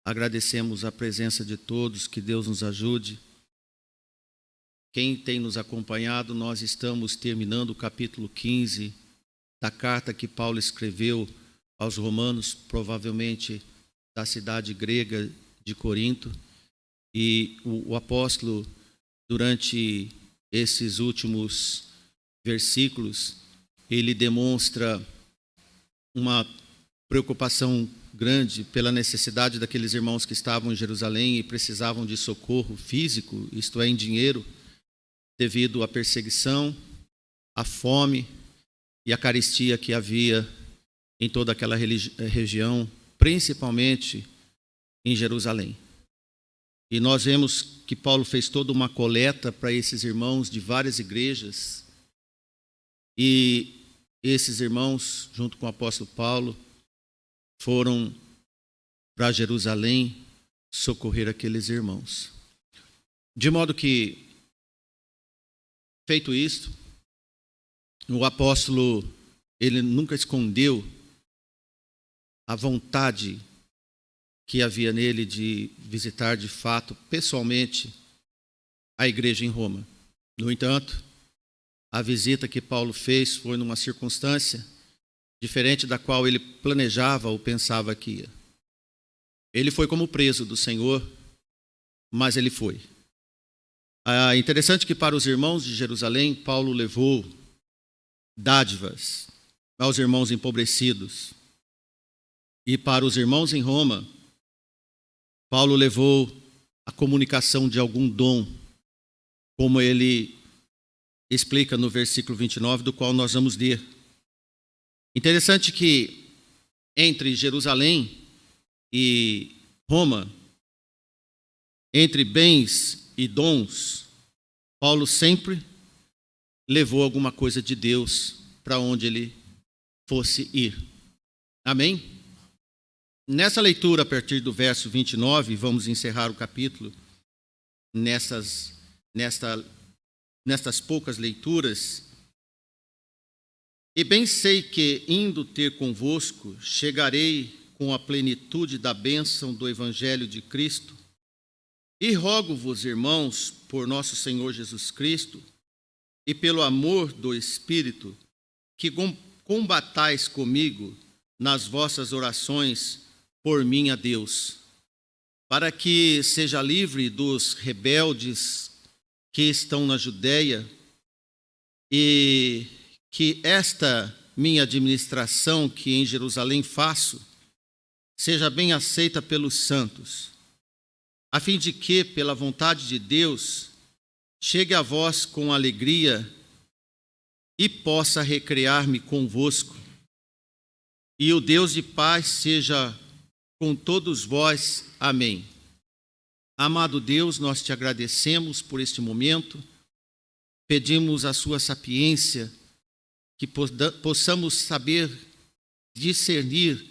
Agradecemos a presença de todos, que Deus nos ajude. Quem tem nos acompanhado, nós estamos terminando o capítulo 15 da carta que Paulo escreveu aos romanos, provavelmente da cidade grega de Corinto. E o apóstolo, durante esses últimos versículos, ele demonstra uma preocupação grande pela necessidade daqueles irmãos que estavam em Jerusalém e precisavam de socorro físico, isto é, em dinheiro, devido à perseguição, à fome e à carestia que havia em toda aquela região, principalmente em Jerusalém. E nós vemos que Paulo fez toda uma coleta para esses irmãos de várias igrejas, e esses irmãos, junto com o apóstolo Paulo, foram para Jerusalém socorrer aqueles irmãos. De modo que, feito isto, o apóstolo, ele nunca escondeu a vontade que havia nele de visitar de fato, pessoalmente, a igreja em Roma. No entanto, a visita que Paulo fez foi numa circunstância diferente da qual ele planejava ou pensava que ia. Ele foi como preso do Senhor, mas ele foi. É interessante que para os irmãos de Jerusalém, Paulo levou dádivas aos irmãos empobrecidos. E para os irmãos em Roma, Paulo levou a comunicação de algum dom, como ele explica no versículo 29, do qual nós vamos ler. Interessante que entre Jerusalém e Roma, entre bens e dons, Paulo sempre levou alguma coisa de Deus para onde ele fosse ir. Amém? Nessa leitura, a partir do verso 29, vamos encerrar o capítulo, nestas poucas leituras. E bem sei que, indo ter convosco, chegarei com a plenitude da bênção do Evangelho de Cristo, e rogo-vos, irmãos, por nosso Senhor Jesus Cristo, e pelo amor do Espírito, que combatais comigo nas vossas orações por mim a Deus, para que seja livre dos rebeldes que estão na Judéia, e que esta minha administração que em Jerusalém faço seja bem aceita pelos santos, a fim de que, pela vontade de Deus, chegue a vós com alegria e possa recrear-me convosco. E o Deus de paz seja com todos vós. Amém. Amado Deus, nós te agradecemos por este momento, pedimos a sua sapiência, que possamos saber discernir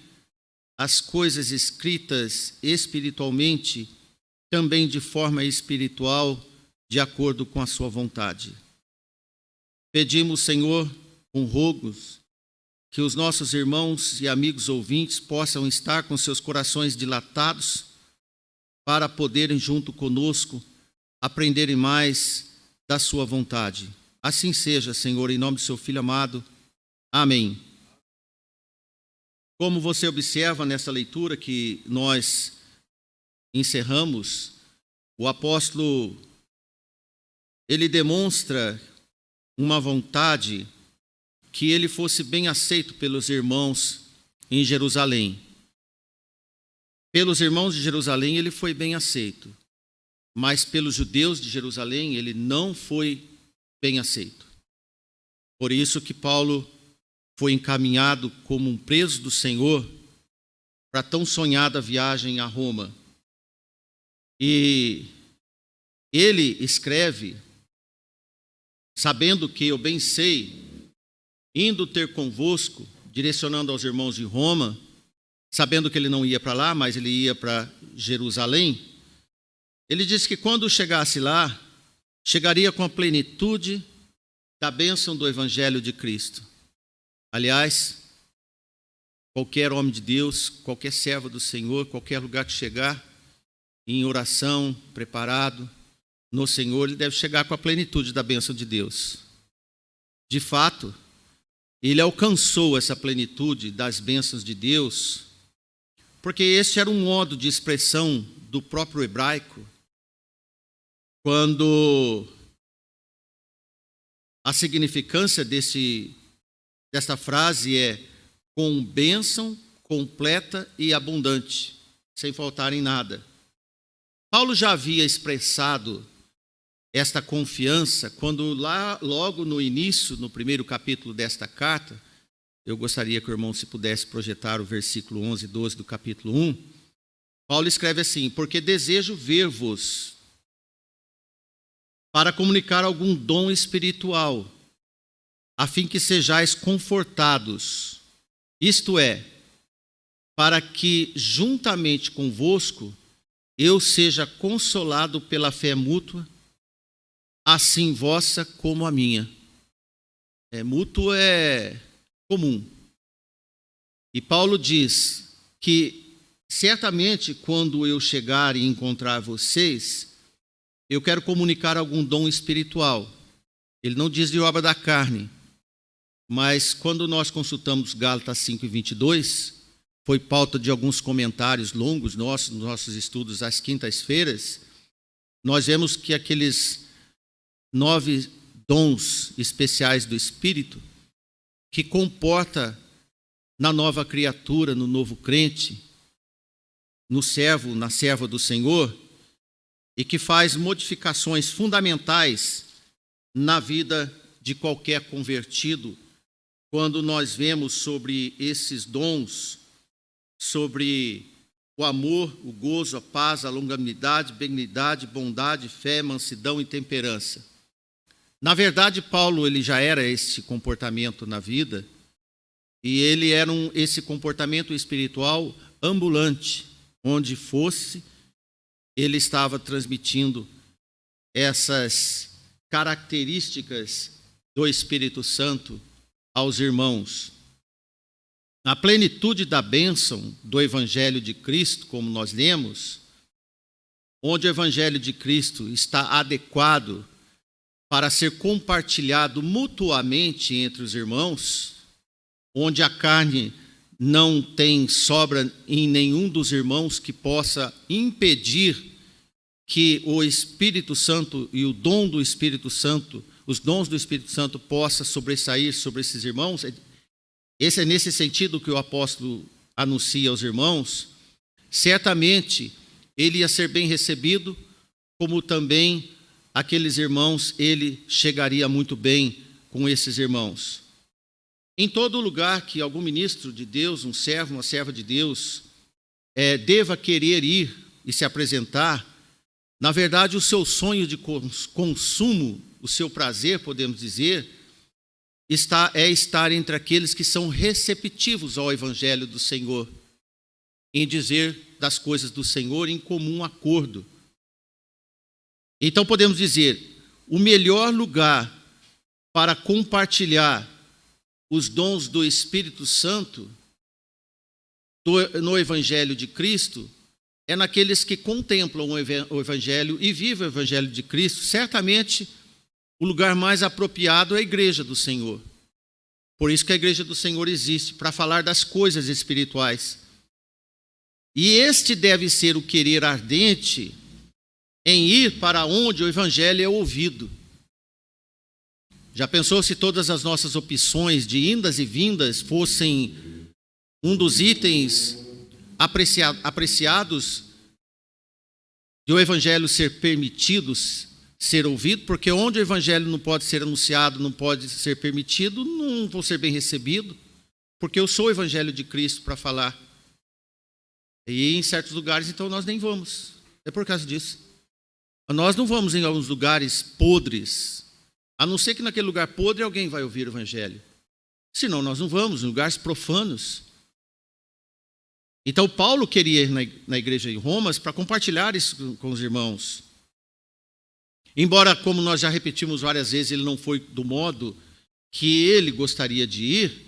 as coisas escritas espiritualmente, também de forma espiritual, de acordo com a sua vontade. Pedimos, Senhor, com rogos, que os nossos irmãos e amigos ouvintes possam estar com seus corações dilatados para poderem, junto conosco, aprenderem mais da sua vontade. Assim seja, Senhor, em nome do seu Filho amado. Amém. Como você observa nessa leitura que nós encerramos, o apóstolo, ele demonstra uma vontade que ele fosse bem aceito pelos irmãos em Jerusalém. Pelos irmãos de Jerusalém ele foi bem aceito, mas pelos judeus de Jerusalém ele não foi bem aceito. Por isso que Paulo foi encaminhado como um preso do Senhor para a tão sonhada viagem a Roma. E ele escreve, sabendo que eu bem sei, indo ter convosco, direcionando aos irmãos de Roma, sabendo que ele não ia para lá, mas ele ia para Jerusalém, ele disse que quando chegasse lá, chegaria com a plenitude da bênção do Evangelho de Cristo. Aliás, qualquer homem de Deus, qualquer servo do Senhor, qualquer lugar que chegar, em oração, preparado no Senhor, ele deve chegar com a plenitude da bênção de Deus. De fato, ele alcançou essa plenitude das bênçãos de Deus, porque esse era um modo de expressão do próprio hebraico, quando a significância desta frase é com bênção completa e abundante, sem faltar em nada. Paulo já havia expressado esta confiança quando logo no início, no primeiro capítulo desta carta, eu gostaria que o irmão se pudesse projetar o versículo 11 e 12 do capítulo 1, Paulo escreve assim: porque desejo ver-vos para comunicar algum dom espiritual, a fim que sejais confortados, isto é, para que juntamente convosco eu seja consolado pela fé mútua, assim vossa como a minha. Mútuo é comum. E Paulo diz que certamente quando eu chegar e encontrar vocês, eu quero comunicar algum dom espiritual. Ele não diz de obra da carne, mas quando nós consultamos Gálatas 5:22, foi pauta de alguns comentários longos nos nossos estudos às quintas-feiras, nós vemos que aqueles 9 dons especiais do Espírito, que comporta na nova criatura, no novo crente, no servo, na serva do Senhor, e que faz modificações fundamentais na vida de qualquer convertido, quando nós vemos sobre esses dons, sobre o amor, o gozo, a paz, a longanimidade, benignidade, bondade, fé, mansidão e temperança. Na verdade, Paulo ele já era esse comportamento na vida, e ele era esse comportamento espiritual ambulante, onde fosse, ele estava transmitindo essas características do Espírito Santo aos irmãos. Na plenitude da bênção do Evangelho de Cristo, como nós lemos, onde o Evangelho de Cristo está adequado para ser compartilhado mutuamente entre os irmãos, onde a carne não tem sobra em nenhum dos irmãos que possa impedir que o Espírito Santo e o dom do Espírito Santo, os dons do Espírito Santo possa sobressair sobre esses irmãos. Esse é nesse sentido que o apóstolo anuncia aos irmãos. Certamente ele ia ser bem recebido, como também aqueles irmãos, ele chegaria muito bem com esses irmãos. Em todo lugar que algum ministro de Deus, um servo, uma serva de Deus, deva querer ir e se apresentar, na verdade o seu sonho de consumo, o seu prazer, podemos dizer, é estar entre aqueles que são receptivos ao Evangelho do Senhor, em dizer das coisas do Senhor em comum acordo. Então podemos dizer, o melhor lugar para compartilhar os dons do Espírito Santo no Evangelho de Cristo é naqueles que contemplam o Evangelho e vivem o Evangelho de Cristo. Certamente o lugar mais apropriado é a igreja do Senhor. Por isso que a igreja do Senhor existe, para falar das coisas espirituais. E este deve ser o querer ardente em ir para onde o Evangelho é ouvido. Já pensou se todas as nossas opções de indas e vindas fossem um dos itens apreciados de o Evangelho ser permitido ser ouvido? Porque onde o Evangelho não pode ser anunciado, não pode ser permitido, não vou ser bem recebido, porque eu sou o Evangelho de Cristo para falar. E em certos lugares, então, nós nem vamos. É por causa disso. Nós não vamos em alguns lugares podres, a não ser que naquele lugar podre alguém vai ouvir o Evangelho. Senão nós não vamos em lugares profanos. Então Paulo queria ir na igreja de Roma para compartilhar isso com os irmãos. Embora, como nós já repetimos várias vezes, ele não foi do modo que ele gostaria de ir,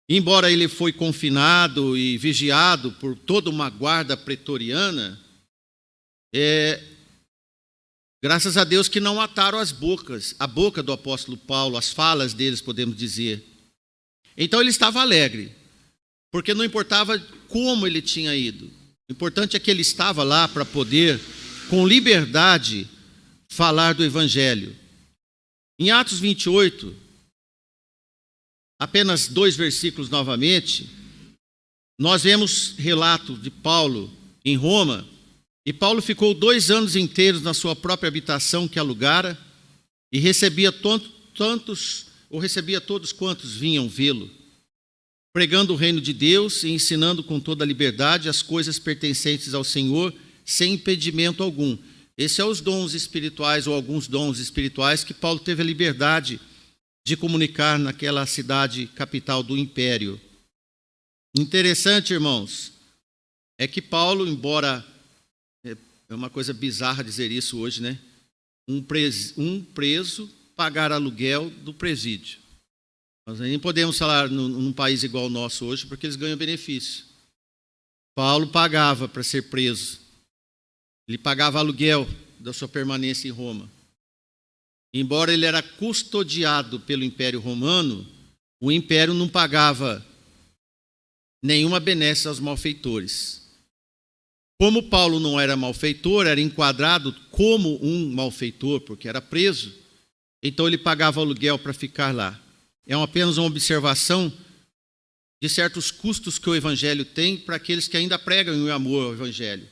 Embora ele foi confinado e vigiado por toda uma guarda pretoriana, graças a Deus que não ataram a boca do apóstolo Paulo, as falas deles, podemos dizer. Então ele estava alegre, porque não importava como ele tinha ido. O importante é que ele estava lá para poder, com liberdade, falar do Evangelho. Em Atos 28, apenas 2 versículos novamente, nós vemos relato de Paulo em Roma, e Paulo ficou 2 anos inteiros na sua própria habitação que alugara, e recebia todos quantos vinham vê-lo, pregando o reino de Deus e ensinando com toda a liberdade as coisas pertencentes ao Senhor, sem impedimento algum. Esses são os dons espirituais, ou alguns dons espirituais, que Paulo teve a liberdade de comunicar naquela cidade capital do império. Interessante, irmãos, é que Paulo, embora, é uma coisa bizarra dizer isso hoje, né? Um preso pagar aluguel do presídio. Nós nem podemos falar num país igual ao nosso hoje, porque eles ganham benefício. Paulo pagava para ser preso. Ele pagava aluguel da sua permanência em Roma. Embora ele era custodiado pelo Império Romano, o Império não pagava nenhuma benesse aos malfeitores. Como Paulo não era malfeitor, era enquadrado como um malfeitor, porque era preso, então ele pagava aluguel para ficar lá. É apenas uma observação de certos custos que o Evangelho tem para aqueles que ainda pregam o amor ao Evangelho.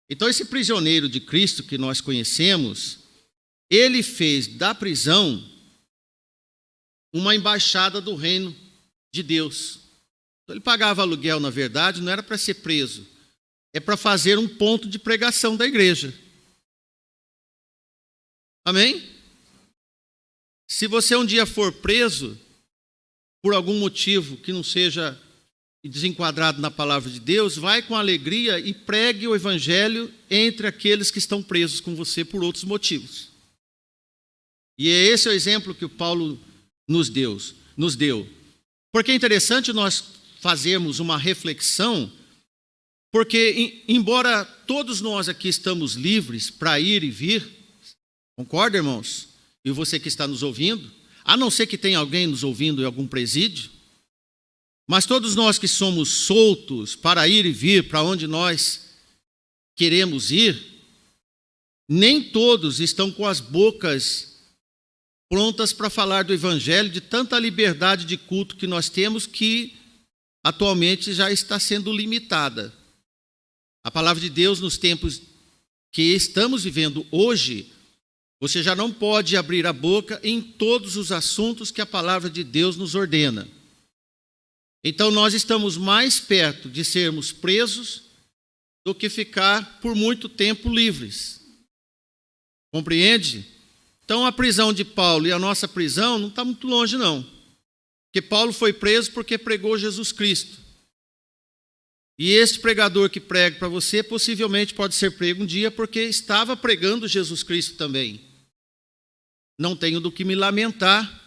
Então, esse prisioneiro de Cristo que nós conhecemos, ele fez da prisão uma embaixada do reino de Deus. Então, ele pagava aluguel, na verdade, não era para ser preso, é para fazer um ponto de pregação da igreja. Amém? Se você um dia for preso, por algum motivo que não seja desenquadrado na palavra de Deus, vai com alegria e pregue o Evangelho entre aqueles que estão presos com você por outros motivos. E esse é o exemplo que o Paulo nos deu. Porque é interessante nós fazermos uma reflexão, porque embora todos nós aqui estamos livres para ir e vir, concorda, irmãos? E você que está nos ouvindo, a não ser que tenha alguém nos ouvindo em algum presídio, mas todos nós que somos soltos para ir e vir para onde nós queremos ir, nem todos estão com as bocas prontas para falar do Evangelho, de tanta liberdade de culto que nós temos, que atualmente já está sendo limitada. A palavra de Deus, nos tempos que estamos vivendo hoje, você já não pode abrir a boca em todos os assuntos que a palavra de Deus nos ordena. Então, nós estamos mais perto de sermos presos do que ficar por muito tempo livres. Compreende? Então, a prisão de Paulo e a nossa prisão não está muito longe, não. Porque Paulo foi preso porque pregou Jesus Cristo. E esse pregador que prega para você, possivelmente pode ser prego um dia porque estava pregando Jesus Cristo também. Não tenho do que me lamentar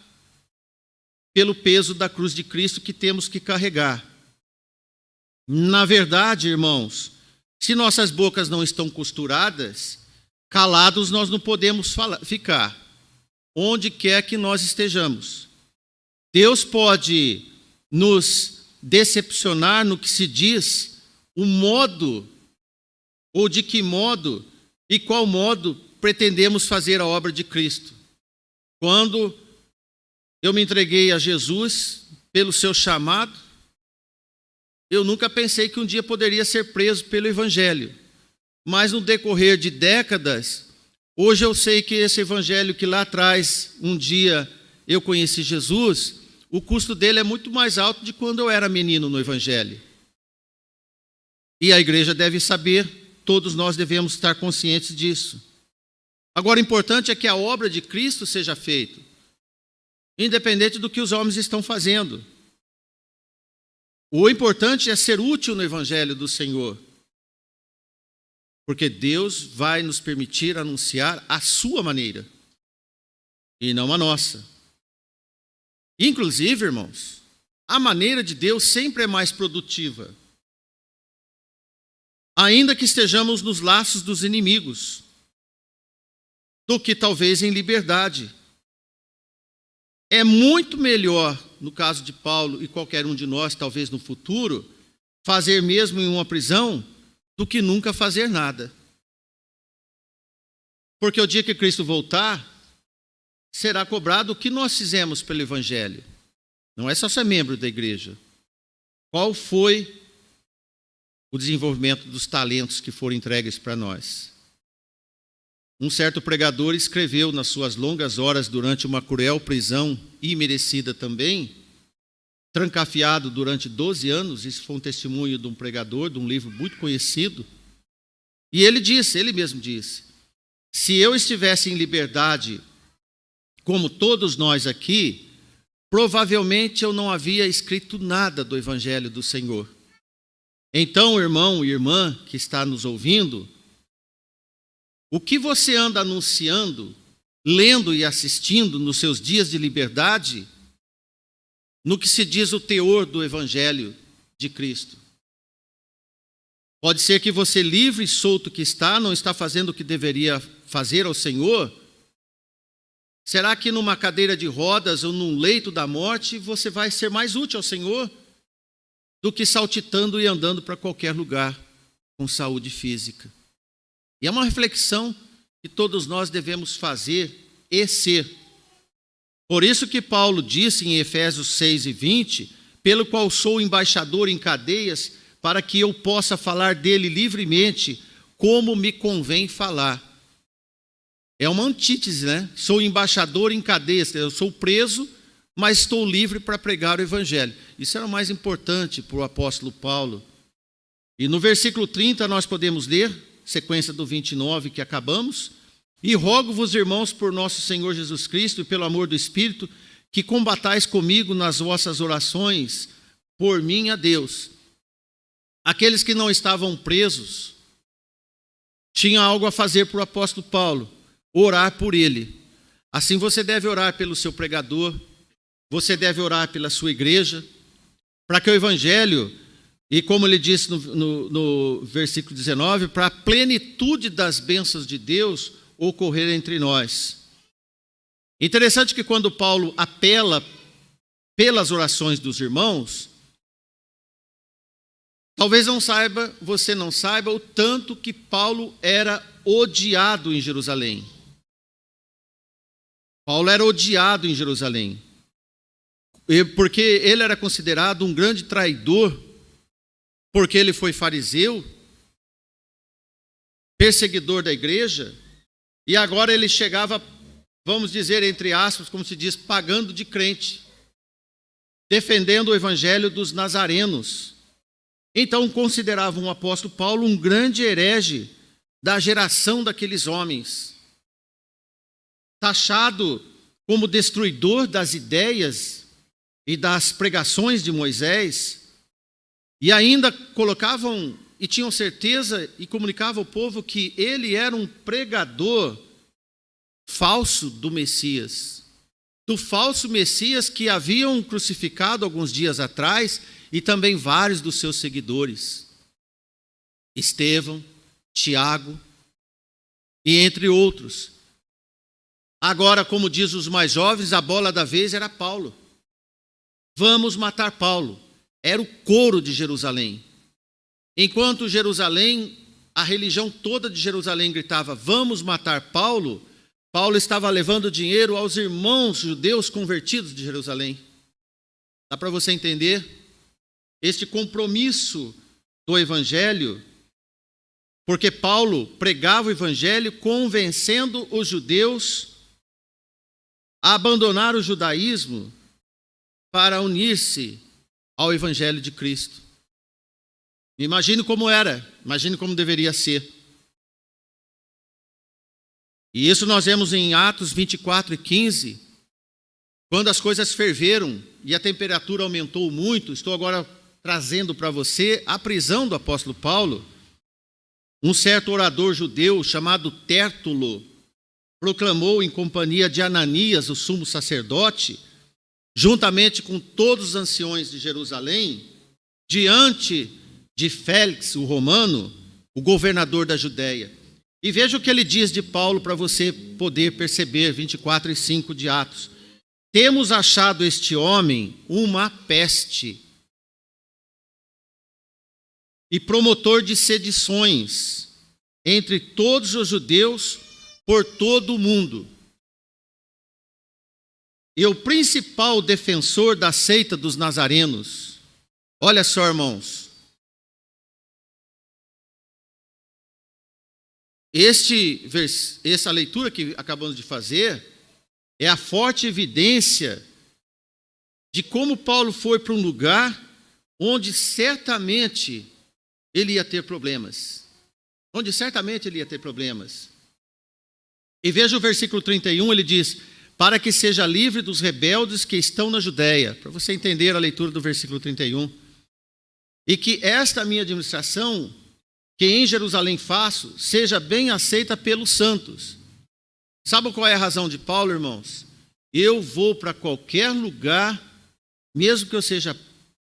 pelo peso da cruz de Cristo que temos que carregar. Na verdade, irmãos, se nossas bocas não estão costuradas, calados nós não podemos ficar, onde quer que nós estejamos. Deus pode nos decepcionar no que se diz, o modo, ou de que modo e qual modo pretendemos fazer a obra de Cristo. Quando eu me entreguei a Jesus pelo seu chamado, eu nunca pensei que um dia poderia ser preso pelo Evangelho. Mas no decorrer de décadas, hoje eu sei que esse Evangelho que lá atrás, um dia eu conheci Jesus, o custo dele é muito mais alto de quando eu era menino no Evangelho. E a igreja deve saber, todos nós devemos estar conscientes disso. Agora, o importante é que a obra de Cristo seja feita, independente do que os homens estão fazendo. O importante é ser útil no Evangelho do Senhor, porque Deus vai nos permitir anunciar a sua maneira, e não a nossa. Inclusive, irmãos, a maneira de Deus sempre é mais produtiva. Ainda que estejamos nos laços dos inimigos, do que talvez em liberdade. É muito melhor, no caso de Paulo e qualquer um de nós, talvez no futuro, fazer mesmo em uma prisão, do que nunca fazer nada. Porque o dia que Cristo voltar, será cobrado o que nós fizemos pelo Evangelho. Não é só ser membro da igreja. Qual foi o desenvolvimento dos talentos que foram entregues para nós? Um certo pregador escreveu nas suas longas horas durante uma cruel prisão, imerecida também, trancafiado durante 12 anos, isso foi um testemunho de um pregador, de um livro muito conhecido, e ele mesmo disse, se eu estivesse em liberdade, como todos nós aqui, provavelmente eu não havia escrito nada do Evangelho do Senhor. Então, irmão e irmã que está nos ouvindo, o que você anda anunciando, lendo e assistindo nos seus dias de liberdade, no que se diz o teor do Evangelho de Cristo? Pode ser que você, livre e solto que está, não está fazendo o que deveria fazer ao Senhor? Será que numa cadeira de rodas ou num leito da morte você vai ser mais útil ao Senhor do que saltitando e andando para qualquer lugar com saúde física? E é uma reflexão que todos nós devemos fazer e ser. Por isso que Paulo disse em Efésios 6:20, pelo qual sou embaixador em cadeias, para que eu possa falar dele livremente, como me convém falar. É uma antítese, né? Sou embaixador em cadeias, eu sou preso, mas estou livre para pregar o Evangelho. Isso era o mais importante para o apóstolo Paulo. E no versículo 30 nós podemos ler, sequência do 29 que acabamos, e rogo-vos, irmãos, por nosso Senhor Jesus Cristo e pelo amor do Espírito, que combatais comigo nas vossas orações por mim a Deus. Aqueles que não estavam presos tinham algo a fazer para o apóstolo Paulo, orar por ele. Assim você deve orar pelo seu pregador, você deve orar pela sua igreja, para que o Evangelho, e como ele disse no versículo 19, para a plenitude das bênçãos de Deus ocorrer entre nós. Interessante que quando Paulo apela pelas orações dos irmãos, talvez você não saiba o tanto que Paulo era odiado em Jerusalém. Paulo era odiado em Jerusalém, porque ele era considerado um grande traidor, porque ele foi fariseu, perseguidor da igreja, e agora ele chegava, vamos dizer, entre aspas, como se diz, pagando de crente, defendendo o evangelho dos nazarenos. Então consideravam o apóstolo Paulo um grande herege da geração daqueles homens, taxado como destruidor das ideias e das pregações de Moisés, e ainda colocavam e tinham certeza e comunicavam ao povo que ele era um pregador falso do Messias, do falso Messias que haviam crucificado alguns dias atrás e também vários dos seus seguidores, Estevão, Tiago e entre outros. Agora, como diz os mais jovens, a bola da vez era Paulo. Vamos matar Paulo. Era o coro de Jerusalém. Enquanto Jerusalém, a religião toda de Jerusalém gritava, vamos matar Paulo, Paulo estava levando dinheiro aos irmãos judeus convertidos de Jerusalém. Dá para você entender? Este compromisso do evangelho, porque Paulo pregava o evangelho convencendo os judeus a abandonar o judaísmo para unir-se ao evangelho de Cristo. Imagine como era, imagine como deveria ser. E isso nós vemos em Atos 24:15, quando as coisas ferveram e a temperatura aumentou muito. Estou agora trazendo para você a prisão do apóstolo Paulo. Um certo orador judeu chamado Tértulo proclamou em companhia de Ananias, o sumo sacerdote, juntamente com todos os anciões de Jerusalém, diante de Félix, o romano, o governador da Judéia. E veja o que ele diz de Paulo para você poder perceber, 24 e 5 de Atos. Temos achado este homem uma peste e promotor de sedições entre todos os judeus por todo o mundo. E o principal defensor da seita dos nazarenos. Olha só, irmãos. Essa leitura que acabamos de fazer é a forte evidência de como Paulo foi para um lugar onde certamente ele ia ter problemas. E veja o versículo 31, ele diz: para que seja livre dos rebeldes que estão na Judéia. Para você entender a leitura do versículo 31. E que esta minha administração, que em Jerusalém faço, seja bem aceita pelos santos. Sabe qual é a razão de Paulo, irmãos? Eu vou para qualquer lugar, mesmo que eu seja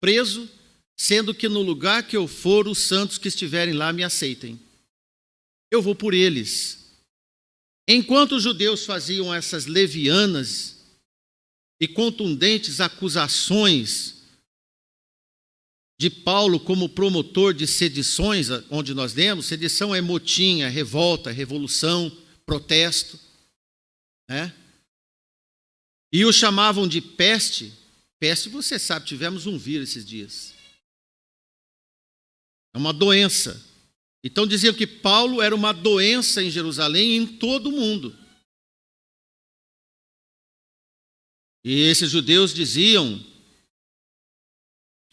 preso, sendo que no lugar que eu for, os santos que estiverem lá me aceitem. Eu vou por eles. Enquanto os judeus faziam essas levianas e contundentes acusações de Paulo como promotor de sedições, onde nós lemos, sedição é motim, é revolta, é revolução, protesto, né? E o chamavam de peste. Peste, você sabe, tivemos um vírus esses dias. É uma doença. Então diziam que Paulo era uma doença em Jerusalém e em todo o mundo. E esses judeus diziam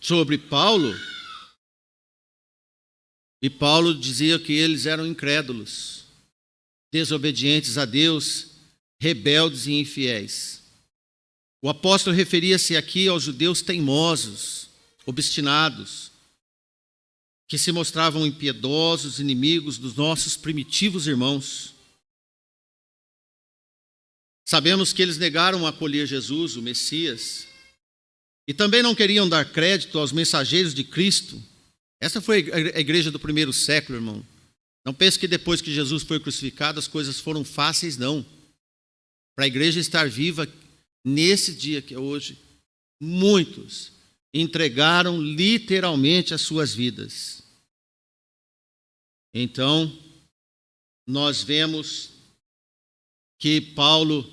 sobre Paulo, e Paulo dizia que eles eram incrédulos, desobedientes a Deus, rebeldes e infiéis. O apóstolo referia-se aqui aos judeus teimosos, obstinados, que se mostravam impiedosos, inimigos dos nossos primitivos irmãos. Sabemos que eles negaram acolher Jesus, o Messias, e também não queriam dar crédito aos mensageiros de Cristo. Essa foi a igreja do primeiro século, irmão. Não pense que depois que Jesus foi crucificado as coisas foram fáceis, não. Para a igreja estar viva nesse dia que é hoje, muitos entregaram literalmente as suas vidas. Então, nós vemos que Paulo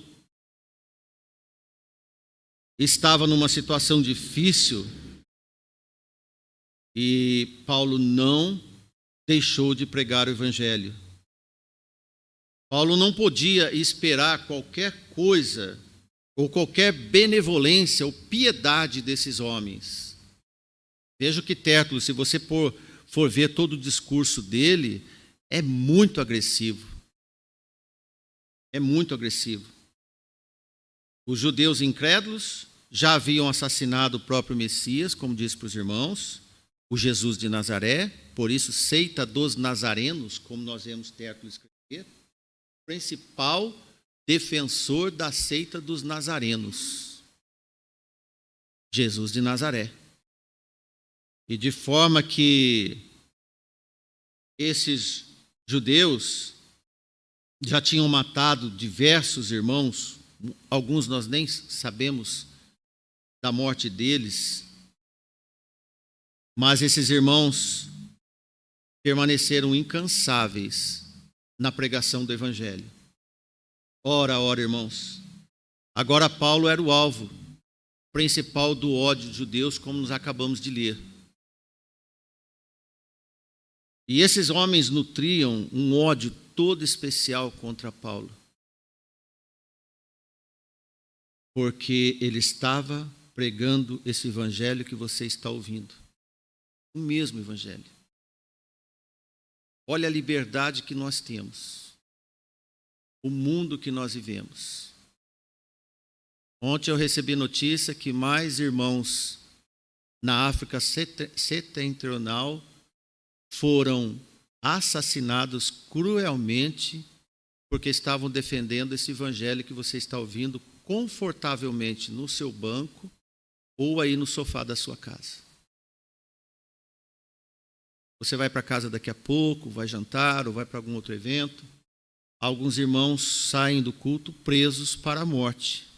estava numa situação difícil e Paulo não deixou de pregar o evangelho. Paulo não podia esperar qualquer coisa ou qualquer benevolência ou piedade desses homens. Veja o que Tértulo, se você for ver todo o discurso dele, é muito agressivo. É muito agressivo. Os judeus incrédulos já haviam assassinado o próprio Messias, como disse para os irmãos, o Jesus de Nazaré, por isso seita dos nazarenos, como nós vemos Tértulo escrever, principal defensor da seita dos nazarenos, Jesus de Nazaré. E de forma que esses judeus já tinham matado diversos irmãos, alguns nós nem sabemos da morte deles, mas esses irmãos permaneceram incansáveis na pregação do evangelho. Ora, irmãos, agora Paulo era o alvo principal do ódio dos judeus, como nós acabamos de ler. E esses homens nutriam um ódio todo especial contra Paulo, porque ele estava pregando esse evangelho que você está ouvindo, o mesmo evangelho. Olha a liberdade que nós temos, o mundo que nós vivemos. Ontem eu recebi notícia que mais irmãos na África setentrional foram assassinados cruelmente porque estavam defendendo esse evangelho que você está ouvindo confortavelmente no seu banco, ou aí no sofá da sua casa. Você vai para casa daqui a pouco, vai jantar ou vai para algum outro evento. Alguns irmãos saem do culto presos para a morte.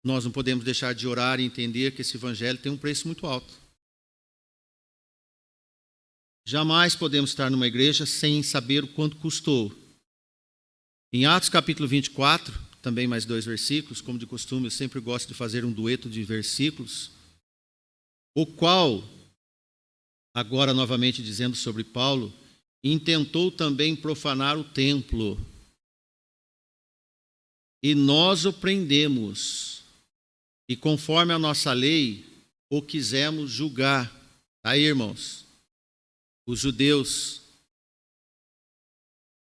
Nós não podemos deixar de orar e entender que esse evangelho tem um preço muito alto. Jamais podemos estar numa igreja sem saber o quanto custou. Em Atos capítulo 24, também mais 2 versículos, como de costume, eu sempre gosto de fazer um dueto de versículos, o qual, agora novamente dizendo sobre Paulo, intentou também profanar o templo. E nós o prendemos, e conforme a nossa lei, o quisemos julgar. Aí, irmãos, os judeus.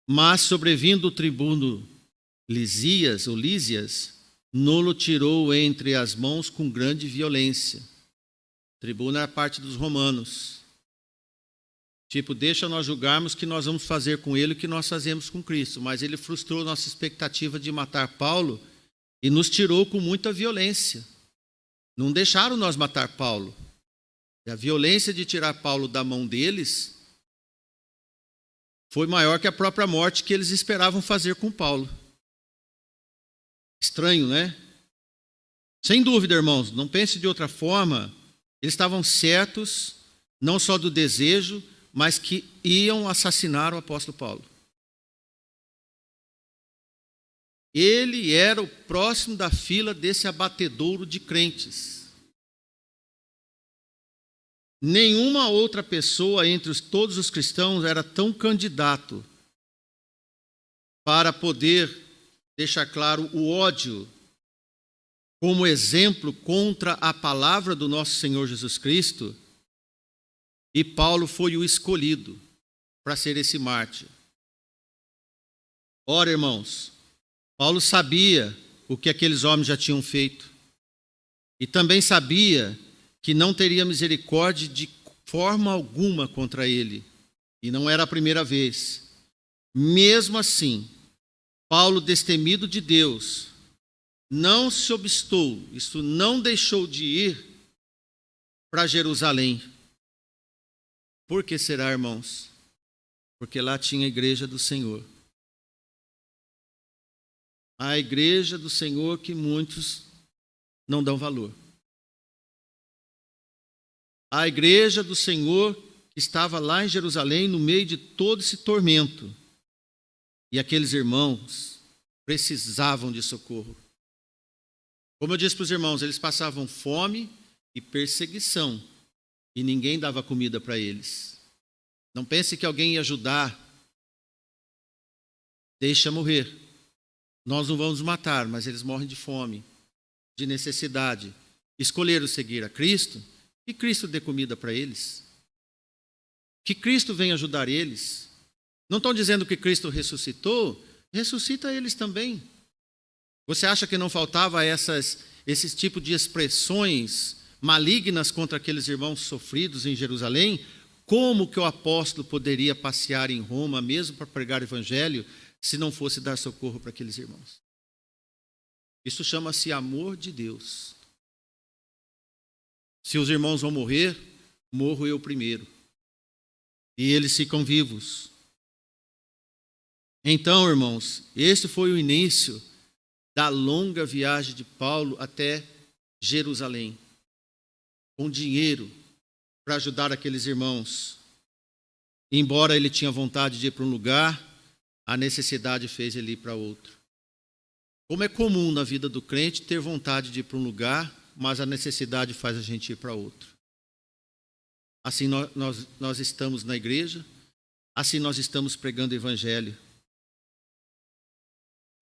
Mas, sobrevindo o tribuno Lísias, nolo tirou entre as mãos com grande violência. O tribuno era parte dos romanos. Tipo, deixa nós julgarmos o que nós vamos fazer com ele, o que nós fazemos com Cristo. Mas ele frustrou nossa expectativa de matar Paulo e nos tirou com muita violência. Não deixaram nós matar Paulo. E a violência de tirar Paulo da mão deles foi maior que a própria morte que eles esperavam fazer com Paulo. Estranho, né? Sem dúvida, irmãos, não pense de outra forma. Eles estavam certos, não só do desejo, mas que iam assassinar o apóstolo Paulo. Ele era o próximo da fila desse abatedouro de crentes. Nenhuma outra pessoa entre todos os cristãos era tão candidato para poder deixar claro o ódio como exemplo contra a palavra do nosso Senhor Jesus Cristo. E Paulo foi o escolhido para ser esse mártir. Ora, irmãos, Paulo sabia o que aqueles homens já tinham feito. E também sabia que não teria misericórdia de forma alguma contra ele. E não era a primeira vez. Mesmo assim, Paulo, destemido de Deus, não se obstou, isto não deixou de ir para Jerusalém. Por que será, irmãos? Porque lá tinha a igreja do Senhor. A igreja do Senhor que muitos não dão valor. A igreja do Senhor que estava lá em Jerusalém no meio de todo esse tormento. E aqueles irmãos precisavam de socorro. Como eu disse para os irmãos, eles passavam fome e perseguição. E ninguém dava comida para eles. Não pense que alguém ia ajudar. Deixa morrer. Nós não vamos matar, mas eles morrem de fome, de necessidade. Escolheram seguir a Cristo, que Cristo dê comida para eles. Que Cristo venha ajudar eles. Não estão dizendo que Cristo ressuscitou? Ressuscita eles também. Você acha que não faltava esses tipos de expressões malignas contra aqueles irmãos sofridos em Jerusalém? Como que o apóstolo poderia passear em Roma, mesmo para pregar o evangelho, se não fosse dar socorro para aqueles irmãos? Isso chama-se amor de Deus. Se os irmãos vão morrer, morro eu primeiro. E eles ficam vivos. Então, irmãos, esse foi o início da longa viagem de Paulo até Jerusalém, com dinheiro para ajudar aqueles irmãos. Embora ele tinha vontade de ir para um lugar, a necessidade fez ele ir para outro. Como é comum na vida do crente ter vontade de ir para um lugar, mas a necessidade faz a gente ir para outro. Assim nós estamos na igreja, assim nós estamos pregando o evangelho.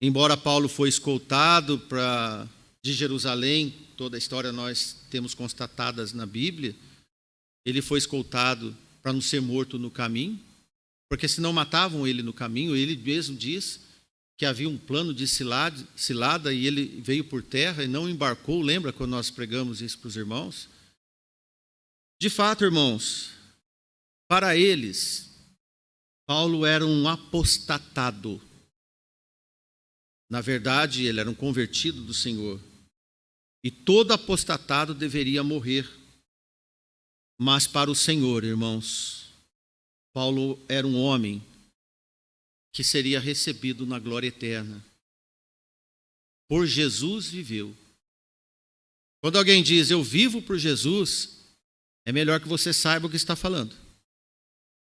Embora Paulo foi escoltado de Jerusalém, toda a história nós temos constatadas na Bíblia, ele foi escoltado para não ser morto no caminho, porque se não matavam ele no caminho, ele mesmo diz que havia um plano de cilada e ele veio por terra e não embarcou. Lembra quando nós pregamos isso para os irmãos? De fato, irmãos, para eles, Paulo era um apostatado. Na verdade, ele era um convertido do Senhor. e todo apostatado deveria morrer. Mas para o Senhor, irmãos, Paulo era um homem que seria recebido na glória eterna. Por Jesus viveu. Quando alguém diz, eu vivo por Jesus, é melhor que você saiba o que está falando.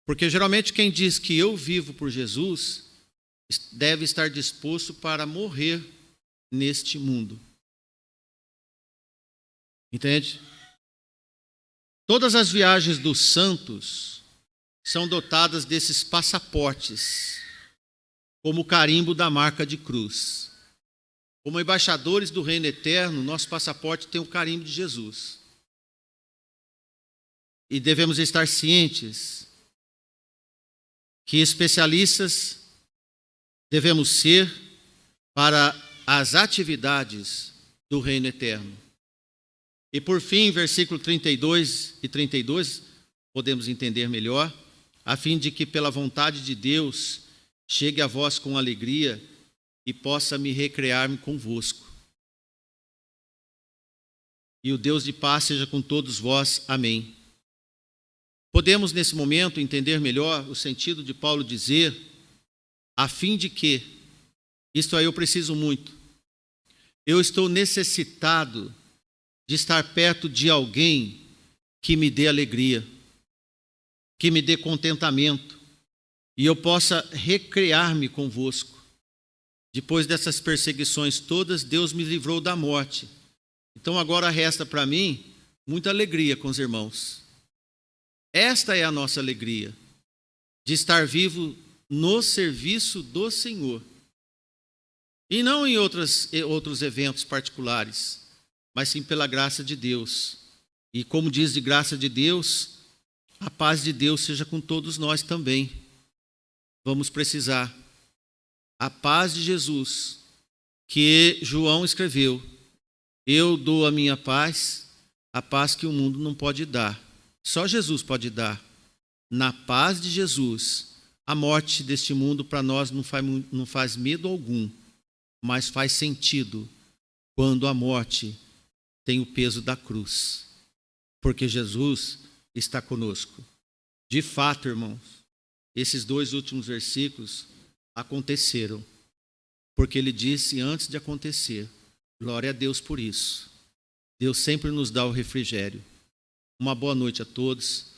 Porque geralmente quem diz que eu vivo por Jesus, deve estar disposto para morrer neste mundo. Entende? Todas as viagens dos santos são dotadas desses passaportes, como o carimbo da marca de cruz. Como embaixadores do reino eterno, nosso passaporte tem o carimbo de Jesus. E devemos estar cientes que especialistas devemos ser para as atividades do reino eterno. E por fim, versículo 32 e 32, podemos entender melhor, a fim de que pela vontade de Deus chegue a vós com alegria e possa me recrear-me convosco. E o Deus de paz seja com todos vós. Amém. Podemos, nesse momento, entender melhor o sentido de Paulo dizer, a fim de que, isto aí eu preciso muito, eu estou necessitado de estar perto de alguém que me dê alegria, que me dê contentamento, e eu possa recrear-me convosco. Depois dessas perseguições todas, Deus me livrou da morte. Então agora resta para mim muita alegria com os irmãos. Esta é a nossa alegria, de estar vivo no serviço do Senhor. E não em outros eventos particulares, mas sim pela graça de Deus. E como diz de graça de Deus, a paz de Deus seja com todos nós também. Vamos precisar. A paz de Jesus, que João escreveu, eu dou a minha paz, a paz que o mundo não pode dar. Só Jesus pode dar. Na paz de Jesus, a morte deste mundo para nós não faz medo algum, mas faz sentido quando a morte tem o peso da cruz, porque Jesus está conosco. De fato, irmãos, esses 2 últimos versículos aconteceram, porque ele disse antes de acontecer, glória a Deus por isso. Deus sempre nos dá o refrigério. Uma boa noite a todos